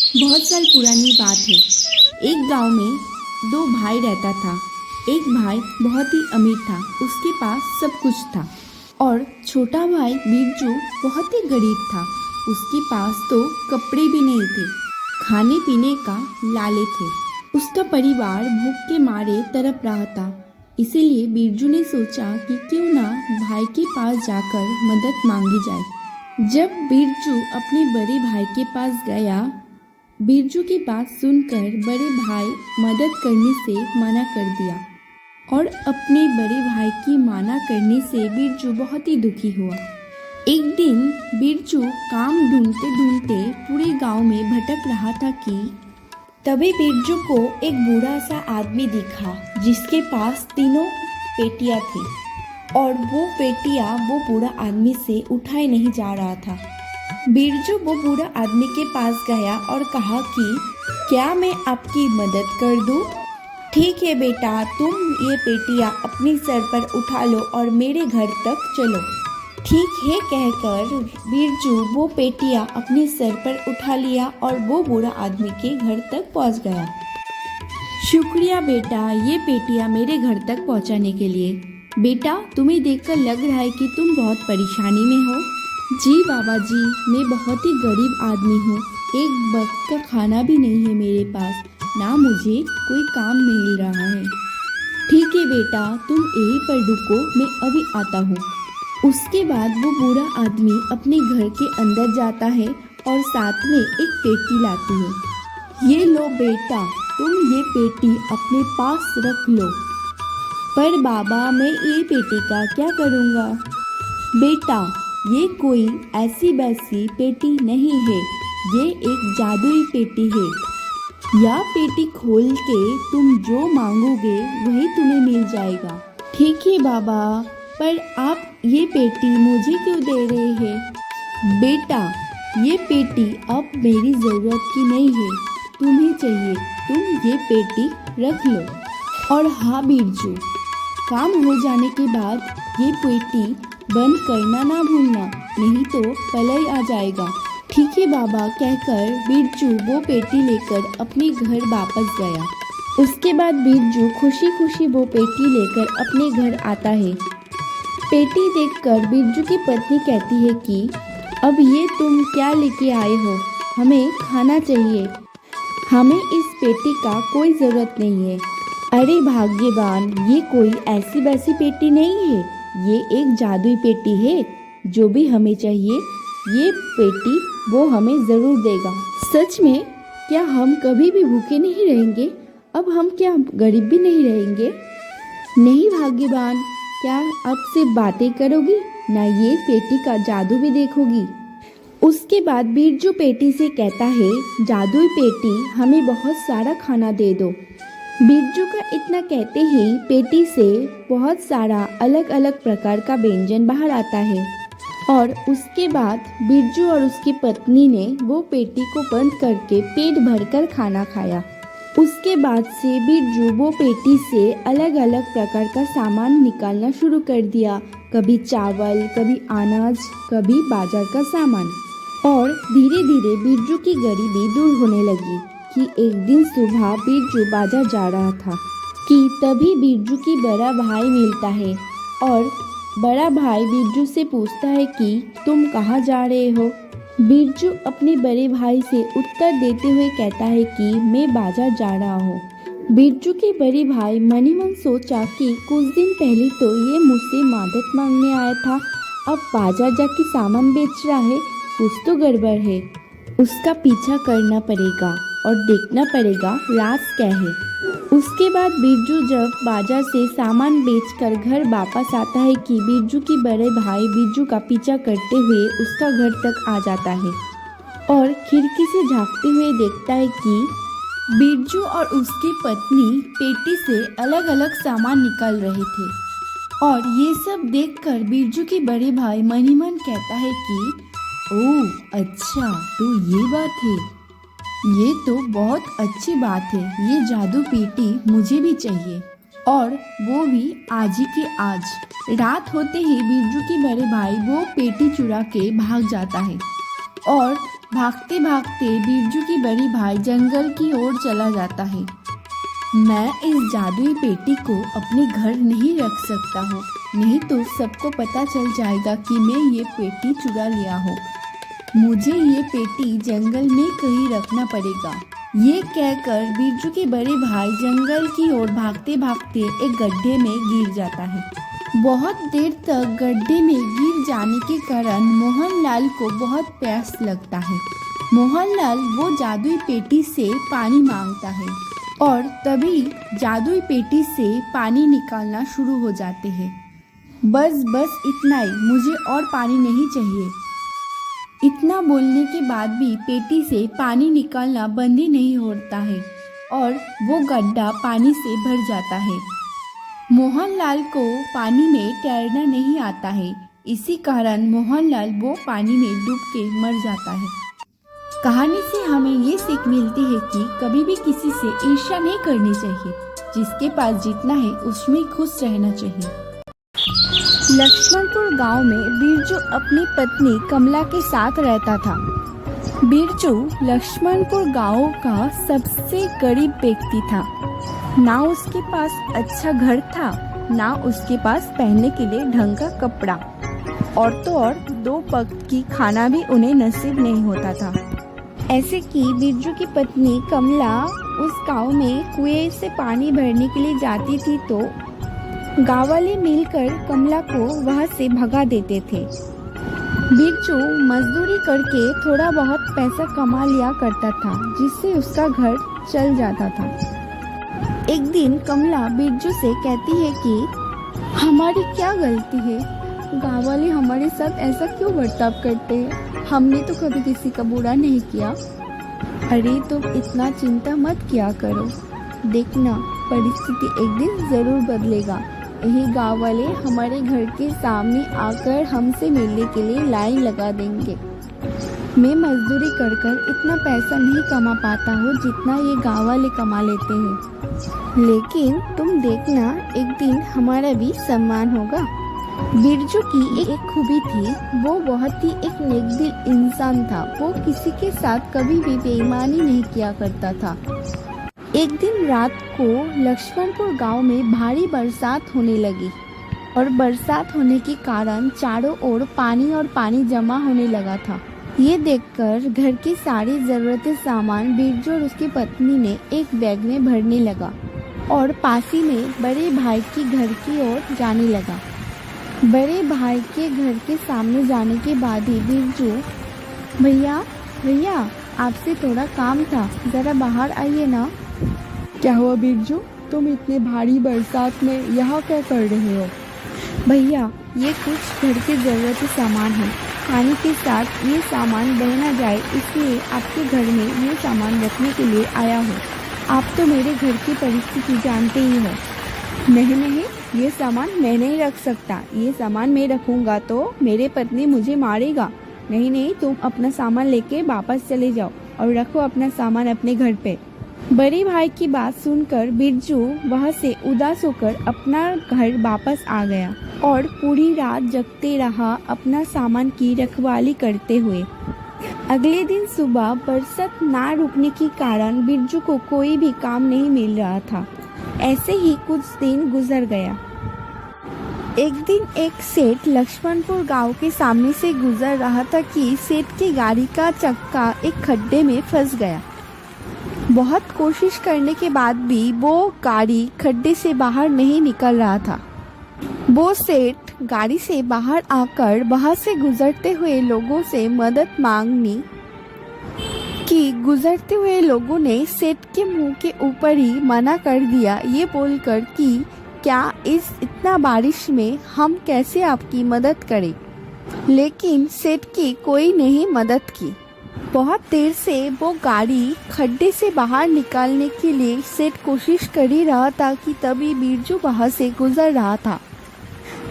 बहुत साल पुरानी बात है। एक गांव में दो भाई रहता था। एक भाई बहुत ही अमीर था, उसके पास सब कुछ था। और छोटा भाई बिरजू बहुत ही गरीब था, उसके पास तो कपड़े भी नहीं थे, खाने पीने का लाले थे। उसका परिवार भूख के मारे तड़प रहा था। इसीलिए बिरजू ने सोचा कि क्यों ना भाई के पास जाकर मदद मांगी जाए। जब बिरजू अपने बड़े भाई के पास गया, बिरजू की बात सुनकर बड़े भाई मदद करने से मना कर दिया और अपने बड़े भाई की मना करने से बिरजू बहुत ही दुखी हुआ। एक दिन बिरजू काम ढूंढते ढूंढते पूरे गांव में भटक रहा था कि तभी बिरजू को एक बूढ़ा सा आदमी दिखा जिसके पास तीनों पेटियां थी और वो पेटियां वो बूढ़ा आदमी से उठाए नहीं जा रहा था। बिरजू वो बूढ़ा आदमी के पास गया और कहा कि क्या मैं आपकी मदद कर दूं? ठीक है बेटा, तुम ये पेटियां अपने सर पर उठा लो और मेरे घर तक चलो। ठीक है कहकर बिरजू वो पेटियां अपने सर पर उठा लिया और वो बूढ़ा आदमी के घर तक पहुंच गया। शुक्रिया बेटा, ये पेटियां मेरे घर तक पहुंचाने के लिए। बेटा, तुम्हें देखकर लग रहा है कि तुम बहुत परेशानी में हो। जी बाबा जी, मैं बहुत ही गरीब आदमी हूँ। एक वक्त का खाना भी नहीं है मेरे पास, ना मुझे कोई काम मिल रहा है। ठीक है बेटा, तुम यहीं पर रुको, मैं अभी आता हूँ। उसके बाद वो बूढ़ा आदमी अपने घर के अंदर जाता है और साथ में एक पेटी लाती है। ये लो बेटा, तुम ये पेटी अपने पास रख लो। पर बाबा, मैं ये पेटी का क्या करूँगा? बेटा, ये कोई ऐसी वैसी पेटी नहीं है, ये एक जादुई पेटी है। यह पेटी खोल के तुम जो मांगोगे वही तुम्हें मिल जाएगा। ठीक है बाबा, पर आप ये पेटी मुझे क्यों दे रहे हैं? बेटा, ये पेटी अब मेरी ज़रूरत की नहीं है, तुम्हें चाहिए, तुम ये पेटी रख लो। और हाँ बिरजू, काम हो जाने के बाद ये पेटी बंद करना ना भूलना, नहीं तो प्रलय आ जाएगा। ठीक है बाबा कहकर बिरजू वो पेटी लेकर अपने घर वापस गया। उसके बाद बिरजू खुशी खुशी वो पेटी लेकर अपने घर आता है। पेटी देखकर बिरजू की पत्नी कहती है कि अब ये तुम क्या लेके आए हो? हमें खाना चाहिए, हमें इस पेटी का कोई ज़रूरत नहीं है। अरे भाग्यवान, ये कोई ऐसी वैसी पेटी नहीं है, ये एक जादुई पेटी है। जो भी हमें चाहिए ये पेटी वो हमें ज़रूर देगा। सच में क्या हम कभी भी भूखे नहीं रहेंगे? अब हम क्या गरीब भी नहीं रहेंगे? नहीं भाग्यवान, क्या अब से बातें करोगी ना ये पेटी का जादू भी देखोगी? उसके बाद बिरजू पेटी से कहता है, जादुई पेटी हमें बहुत सारा खाना दे दो। बिरजू का इतना कहते ही पेटी से बहुत सारा अलग अलग प्रकार का व्यंजन बाहर आता है और उसके बाद बिरजू और उसकी पत्नी ने वो पेटी को बंद करके पेट भरकर खाना खाया। उसके बाद से बिरजू वो पेटी से अलग अलग प्रकार का सामान निकालना शुरू कर दिया, कभी चावल, कभी अनाज, कभी बाजार का सामान। और धीरे धीरे बिरजू की गरीबी दूर होने लगी। कि एक दिन सुबह बिरजू बाजार जा रहा था कि तभी बिरजू की बड़ा भाई मिलता है और बड़ा भाई बिरजू से पूछता है कि तुम कहाँ जा रहे हो? बिरजू अपने बड़े भाई से उत्तर देते हुए कहता है कि मैं बाजार जा रहा हूँ। बिरजू के बड़े भाई मनी मन सोचा कि कुछ दिन पहले तो ये मुझसे मदद मांगने आया था, अब बाजार जाके सामान बेच रहा है, कुछ तो गड़बड़ है। उसका पीछा करना पड़ेगा और देखना पड़ेगा राज क्या है। उसके बाद बिरजू जब बाजार से सामान बेचकर घर वापस आता है कि बिरजू की बड़े भाई बिरजू का पीछा करते हुए उसका घर तक आ जाता है और खिड़की से झांकते हुए देखता है कि बिरजू और उसकी पत्नी पेटी से अलग अलग सामान निकाल रहे थे। और ये सब देखकर बिरजू के बड़े भाई मन ही मन कहता है कि ओह अच्छा, तो ये बात है, ये तो बहुत अच्छी बात है, ये जादू पेटी मुझे भी चाहिए और वो भी आज ही के आज। रात होते ही बिरजू के बड़े भाई वो पेटी चुरा के भाग जाता है और भागते भागते बिरजू की बड़ी भाई जंगल की ओर चला जाता है। मैं इस जादुई पेटी को अपने घर नहीं रख सकता हूँ, नहीं तो सबको पता चल जाएगा कि मैं ये पेटी चुरा लिया हूँ। मुझे ये पेटी जंगल में कहीं रखना पड़ेगा। ये कहकर बिरजू के बड़े भाई जंगल की ओर भागते भागते एक गड्ढे में गिर जाता है। बहुत देर तक गड्ढे में गिर जाने के कारण मोहनलाल को बहुत प्यास लगता है। मोहनलाल वो जादुई पेटी से पानी मांगता है और तभी जादुई पेटी से पानी निकालना शुरू हो जाते हैं। बस बस इतना ही, मुझे और पानी नहीं चाहिए। इतना बोलने के बाद भी पेटी से पानी निकालना बंद ही नहीं होता है और वो गड्ढा पानी से भर जाता है। मोहनलाल को पानी में तैरना नहीं आता है, इसी कारण मोहनलाल वो पानी में डूब के मर जाता है। कहानी से हमें ये सीख मिलती है कि कभी भी किसी से ईर्ष्या नहीं करनी चाहिए। जिसके पास जितना है उसमें खुश रहना चाहिए। लक्ष्मणपुर गांव में बिरजू अपनी पत्नी कमला के साथ रहता था। बिरजू लक्ष्मणपुर गांव का सबसे गरीब व्यक्ति था। ना उसके पास अच्छा घर था, ना उसके पास पहनने के लिए ढंग का कपड़ा, और तो और 2 वक्त की खाना भी उन्हें नसीब नहीं होता था। ऐसे कि बिरजू की पत्नी कमला उस गांव में कुएं से पानी भरने के लिए जाती थी तो गांव वाले मिलकर कमला को वहां से भगा देते थे। बिरजू मजदूरी करके थोड़ा बहुत पैसा कमा लिया करता था, जिससे उसका घर चल जाता था। एक दिन कमला बिरजू से कहती है कि हमारी क्या गलती है, गांव वाले हमारे साथ ऐसा क्यों बर्ताव करते हैं? हमने तो कभी किसी का बुरा नहीं किया। अरे तुम इतना चिंता मत किया करो, देखना परिस्थिति एक दिन जरूर बदलेगा। यही गांव वाले हमारे घर के सामने आकर हमसे मिलने के लिए लाइन लगा देंगे। मैं मजदूरी कर इतना पैसा नहीं कमा पाता हूँ जितना ये गांव वाले कमा लेते हैं, लेकिन तुम देखना एक दिन हमारा भी सम्मान होगा। बिरजू की एक खूबी थी, वो बहुत ही एक नेकदिल इंसान था। वो किसी के साथ कभी भी बेईमानी नहीं किया करता था। एक दिन रात को लक्ष्मणपुर गांव में भारी बरसात होने लगी और बरसात होने के कारण चारों ओर पानी जमा होने लगा था। ये देखकर घर की सारी जरूरतें सामान बिरजू और उसकी पत्नी ने एक बैग में भरने लगा और पास ही में बड़े भाई के घर की ओर जाने लगा। बड़े भाई के घर के सामने जाने के बाद ही बिरजू, भैया आपसे थोड़ा काम था, जरा बाहर आइए ना। क्या हुआ बिरजू, तुम इतने भारी बरसात में यहाँ क्या कर रहे हो? भैया ये कुछ घर के जरूरती सामान है, पानी के साथ ये सामान बह ना जाए इसलिए आपके घर में ये सामान रखने के लिए आया हूँ। आप तो मेरे घर की परिस्थिति जानते ही हो। नहीं, ये सामान मैं नहीं रख सकता। ये सामान मैं रखूंगा तो मेरे पत्नी मुझे मारेगा। नहीं, तुम अपना सामान लेके वापस चले जाओ और रखो अपना सामान अपने घर पे। बड़े भाई की बात सुनकर बिरजू वहां से उदास होकर अपना घर वापस आ गया और पूरी रात जगते रहा अपना सामान की रखवाली करते हुए। अगले दिन सुबह बरसात ना रुकने के कारण बिरजू को कोई भी काम नहीं मिल रहा था। ऐसे ही कुछ दिन गुजर गया। एक दिन एक सेठ लक्ष्मणपुर गांव के सामने से गुजर रहा था कि सेठ की गाड़ी का चक्का एक खड्डे में फंस गया। बहुत कोशिश करने के बाद भी वो गाड़ी खड्डे से बाहर नहीं निकल रहा था। वो सेठ गाड़ी से बाहर आकर वहां से गुजरते हुए लोगों से मदद मांगनी कि गुजरते हुए लोगों ने सेठ के मुंह के ऊपर ही मना कर दिया, ये बोलकर कि क्या इस इतना बारिश में हम कैसे आपकी मदद करें। लेकिन सेठ की कोई नहीं मदद की। बहुत देर से वो गाड़ी खड्डे से बाहर निकालने के लिए सेठ कोशिश कर ही रहा था कि तभी बिरजू वहां से गुजर रहा था।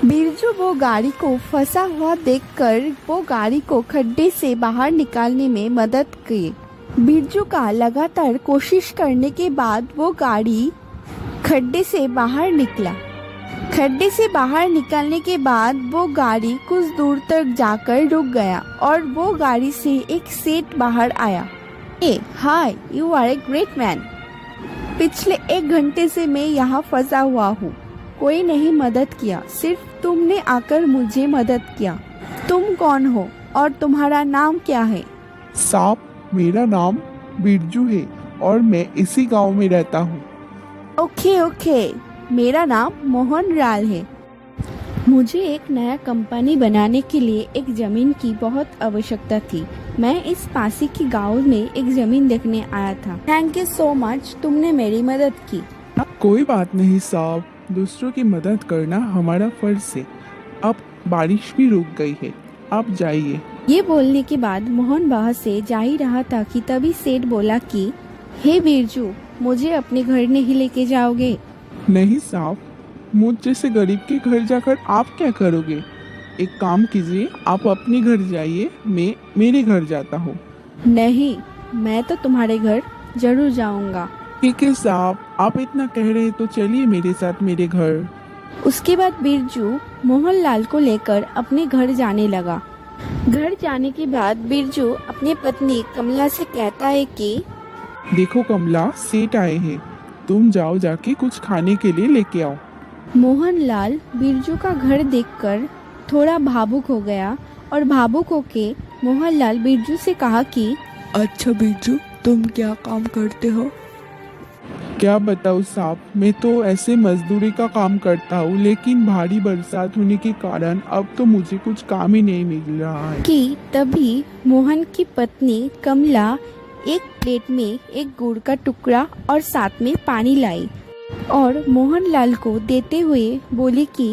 बिरजू वो गाड़ी को फंसा हुआ देखकर वो गाड़ी को खड्डे से बाहर निकालने में मदद की। बिरजू का लगातार कोशिश करने के बाद वो गाड़ी खड्डे से बाहर निकला। खड्डे से बाहर निकलने के बाद वो गाड़ी कुछ दूर तक जाकर रुक गया और वो गाड़ी से एक सेठ बाहर आया। Hi, you are a great man. पिछले 1 घंटे से मैं यहाँ फंसा हुआ हूँ, कोई नहीं मदद किया, सिर्फ तुमने आकर मुझे मदद किया। तुम कौन हो और तुम्हारा नाम क्या है? साहब, मेरा नाम बिरजू है और मैं इसी गांव में रहता हूँ। ओके, मेरा नाम मोहन लाल है। मुझे एक नया कंपनी बनाने के लिए एक जमीन की बहुत आवश्यकता थी। मैं इस पासी की गांव में एक जमीन देखने आया था। थैंक यू सो मच, तुमने मेरी मदद की। कोई बात नहीं साहब, दूसरों की मदद करना हमारा फर्ज है। अब बारिश भी रुक गई है, आप जाइए। ये बोलने के बाद मोहन वहाँ से जा ही रहा था कि तभी सेठ बोला कि हे बिरजू, मुझे अपने घर नहीं लेके जाओगे? नहीं साहब, मुझ जैसे गरीब के घर जाकर आप क्या करोगे? एक काम कीजिए, आप अपने घर जाइए, मैं मेरे घर जाता हूँ। नहीं, मैं तो तुम्हारे घर जरूर जाऊंगा। ठीक है साहब, आप इतना कह रहे तो चलिए मेरे साथ मेरे घर। उसके बाद बिरजू मोहनलाल को लेकर अपने घर जाने लगा। घर जाने के बाद बिरजू अपनी पत्नी कमला से कहता है कि देखो कमला, सेठ आए हैं, तुम जाओ जाके कुछ खाने के लिए लेके आओ। मोहनलाल बिरजू का घर देखकर थोड़ा भावुक हो गया और भावुक होके मोहनलाल बिरजू से कहा कि अच्छा बिरजू, तुम क्या काम करते हो? क्या बताऊँ साहब, मैं तो ऐसे मजदूरी का काम करता हूँ, लेकिन भारी बरसात होने के कारण अब तो मुझे कुछ काम ही नहीं मिल रहा है। कि तभी मोहन की पत्नी कमला एक प्लेट में एक गुड़ का टुकड़ा और साथ में पानी लाई और मोहनलाल को देते हुए बोली कि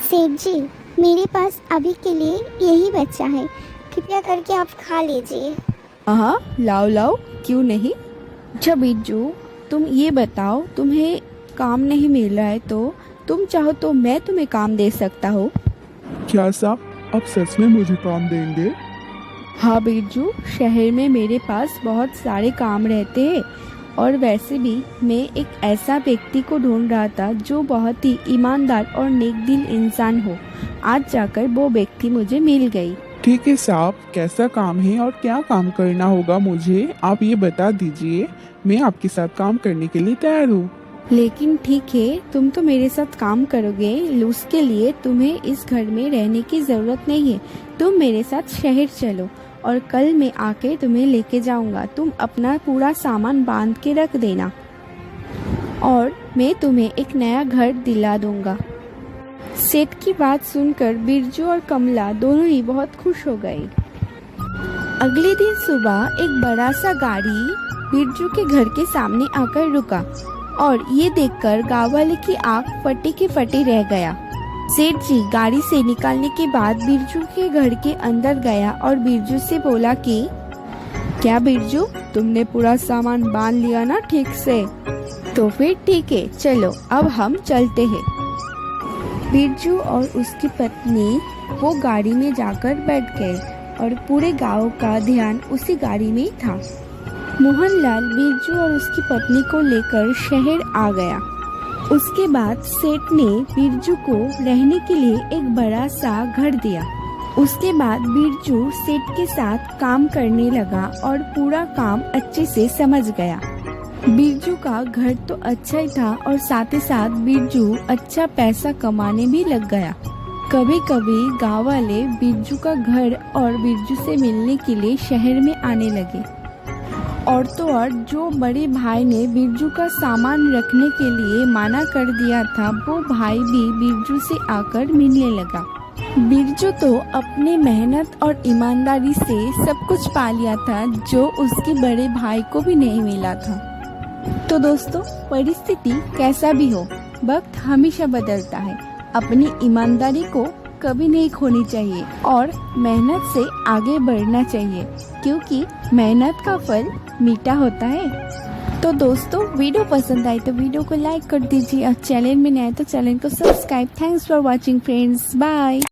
सेठ जी, मेरे पास अभी के लिए यही बचा है, कृपया करके आप खा लीजिए। हाँ, लाओ, क्यों नहीं। अच्छा बिरजू, तुम ये बताओ, तुम्हें काम नहीं मिल रहा है तो तुम चाहो तो मैं तुम्हें काम दे सकता हूँ। क्या साहब, आप सच में मुझे काम देंगे? हाँ बिरजू, शहर में मेरे पास बहुत सारे काम रहते हैं और वैसे भी मैं एक ऐसा व्यक्ति को ढूंढ रहा था जो बहुत ही ईमानदार और नेकदिल इंसान हो। आज जाकर वो व्यक्ति मुझे मिल गई। ठीक है साहब, कैसा काम है और क्या काम करना होगा मुझे आप ये बता दीजिए, मैं आपके साथ काम करने के लिए तैयार हूँ। लेकिन ठीक है, तुम तो मेरे साथ काम करोगे, उसके लिए तुम्हें इस घर में रहने की जरूरत नहीं है। तुम मेरे साथ शहर चलो और कल मैं आके तुम्हें लेके जाऊंगा। तुम अपना पूरा सामान बांध के रख देना और मैं तुम्हें एक नया घर दिला दूंगा। सेठ की बात सुनकर बिरजू और कमला दोनों ही बहुत खुश हो गए। अगले दिन सुबह एक बड़ा सा गाड़ी बिरजू के घर के सामने आकर रुका और ये देखकर गाँव वाले की आँख फटी की फटी रह गया। सेठ जी गाड़ी से निकलने के बाद बिरजू के घर के अंदर गया और बिरजू से बोला कि क्या बिरजू, तुमने पूरा सामान बांध लिया ना ठीक से? तो फिर ठीक है, चलो अब हम चलते हैं। बिरजू और उसकी पत्नी वो गाड़ी में जाकर बैठ गए और पूरे गांव का ध्यान उसी गाड़ी में था। मोहनलाल बिरजू और उसकी पत्नी को लेकर शहर आ गया। उसके बाद सेठ ने बिरजू को रहने के लिए एक बड़ा सा घर दिया। उसके बाद बिरजू सेठ के साथ काम करने लगा और पूरा काम अच्छे से समझ गया। बिरजू का घर तो अच्छा ही था और साथ ही साथ बिरजू अच्छा पैसा कमाने भी लग गया। कभी कभी गाँव वाले बिरजू का घर और बिरजू से मिलने के लिए शहर में आने लगे। और तो और जो बड़े भाई ने बिरजू का सामान रखने के लिए मना कर दिया था, वो भाई भी बिरजू से आकर मिलने लगा। बिरजू तो अपने मेहनत और ईमानदारी से सब कुछ पा लिया था जो उसके बड़े भाई को भी नहीं मिला था। तो दोस्तों, परिस्थिति कैसा भी हो, वक्त हमेशा बदलता है। अपनी ईमानदारी को कभी नहीं खोनी चाहिए और मेहनत से आगे बढ़ना चाहिए, क्योंकि मेहनत का फल मीठा होता है। तो दोस्तों, वीडियो पसंद आई तो वीडियो को लाइक कर दीजिए और चैनल में नए तो चैनल को subscribe. Thanks for watching friends, bye.